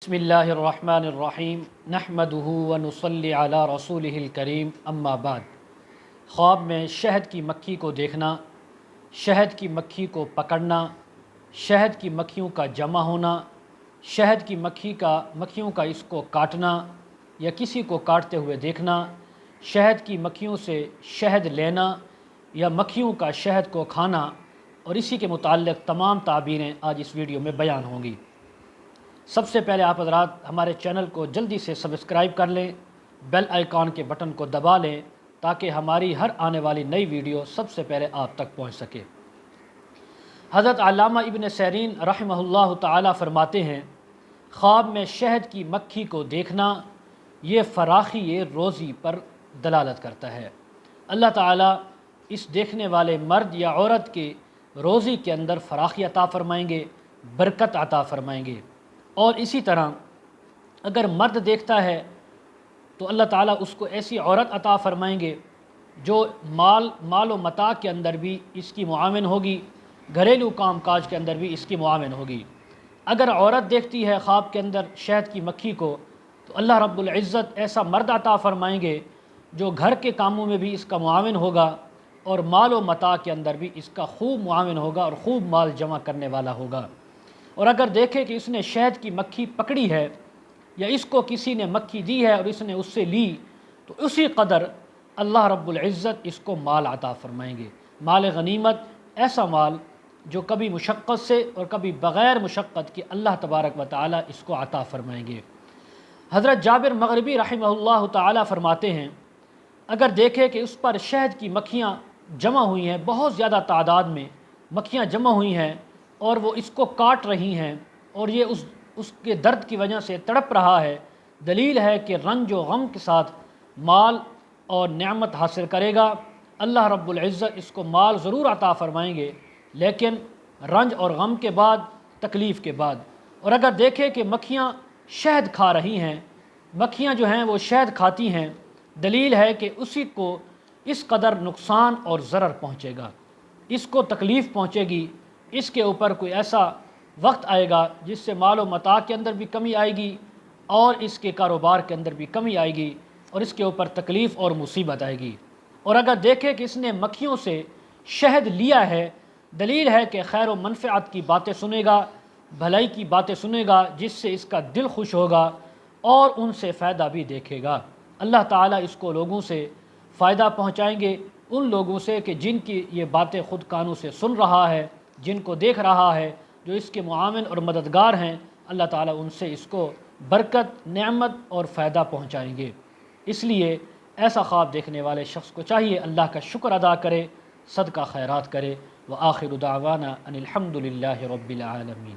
بسم اللہ الرحمن الرحیم نحمدہ ونصلی علی رسولہ الکریم اما بعد۔ خواب میں شہد کی مکھی کو دیکھنا، شہد کی مکھی کو پکڑنا، شہد کی مکھیوں کا جمع ہونا، شہد کی مکھیوں کا اس کو کاٹنا یا کسی کو کاٹتے ہوئے دیکھنا، شہد کی مکھیوں سے شہد لینا یا مکھیوں کا شہد کو کھانا، اور اسی کے متعلق تمام تعبیریں آج اس ویڈیو میں بیان ہوں گی۔ سب سے پہلے آپ حضرات ہمارے چینل کو جلدی سے سبسکرائب کر لیں، بیل آئیکن کے بٹن کو دبا لیں تاکہ ہماری ہر آنے والی نئی ویڈیو سب سے پہلے آپ تک پہنچ سکے۔ حضرت علامہ ابن سیرین رحمہ اللہ تعالی فرماتے ہیں، خواب میں شہد کی مکھی کو دیکھنا یہ فراخی روزی پر دلالت کرتا ہے۔ اللہ تعالیٰ اس دیکھنے والے مرد یا عورت کے روزی کے اندر فراخی عطا فرمائیں گے، برکت عطا فرمائیں گے۔ اور اسی طرح اگر مرد دیکھتا ہے تو اللہ تعالیٰ اس کو ایسی عورت عطا فرمائیں گے جو مال و متاع کے اندر بھی اس کی معاون ہوگی، گھریلو کام کاج کے اندر بھی اس کی معاون ہوگی۔ اگر عورت دیکھتی ہے خواب کے اندر شہد کی مکھی کو تو اللہ رب العزت ایسا مرد عطا فرمائیں گے جو گھر کے کاموں میں بھی اس کا معاون ہوگا اور مال و متاع کے اندر بھی اس کا خوب معاون ہوگا اور خوب مال جمع کرنے والا ہوگا۔ اور اگر دیکھے کہ اس نے شہد کی مکھی پکڑی ہے یا اس کو کسی نے مکھی دی ہے اور اس نے اس سے لی تو اسی قدر اللہ رب العزت اس کو مال عطا فرمائیں گے، مال غنیمت، ایسا مال جو کبھی مشقت سے اور کبھی بغیر مشقت کے اللہ تبارک و تعالی اس کو عطا فرمائیں گے۔ حضرت جابر مغربی رحمہ اللہ تعالی فرماتے ہیں، اگر دیکھے کہ اس پر شہد کی مکھیاں جمع ہوئی ہیں، بہت زیادہ تعداد میں مکھیاں جمع ہوئی ہیں اور وہ اس کو کاٹ رہی ہیں اور یہ اس کے درد کی وجہ سے تڑپ رہا ہے، دلیل ہے کہ رنج و غم کے ساتھ مال اور نعمت حاصل کرے گا۔ اللہ رب العزت اس کو مال ضرور عطا فرمائیں گے لیکن رنج اور غم کے بعد، تکلیف کے بعد۔ اور اگر دیکھے کہ مکھیاں شہد کھا رہی ہیں، مکھیاں جو ہیں وہ شہد کھاتی ہیں، دلیل ہے کہ اسی کو اس قدر نقصان اور ضرر پہنچے گا، اس کو تکلیف پہنچے گی، اس کے اوپر کوئی ایسا وقت آئے گا جس سے مال و متاع کے اندر بھی کمی آئے گی اور اس کے کاروبار کے اندر بھی کمی آئے گی اور اس کے اوپر تکلیف اور مصیبت آئے گی۔ اور اگر دیکھے کہ اس نے مکھیوں سے شہد لیا ہے، دلیل ہے کہ خیر و منفعت کی باتیں سنے گا، بھلائی کی باتیں سنے گا جس سے اس کا دل خوش ہوگا اور ان سے فائدہ بھی دیکھے گا۔ اللہ تعالیٰ اس کو لوگوں سے فائدہ پہنچائیں گے، ان لوگوں سے کہ جن کی یہ باتیں خود کانوں سے سن رہا ہے، جن کو دیکھ رہا ہے، جو اس کے معاون اور مددگار ہیں، اللہ تعالیٰ ان سے اس کو برکت، نعمت اور فائدہ پہنچائیں گے۔ اس لیے ایسا خواب دیکھنے والے شخص کو چاہیے اللہ کا شکر ادا کرے، صدقہ خیرات کرے۔ وآخر دعوانا ان الحمد للہ رب العالمین۔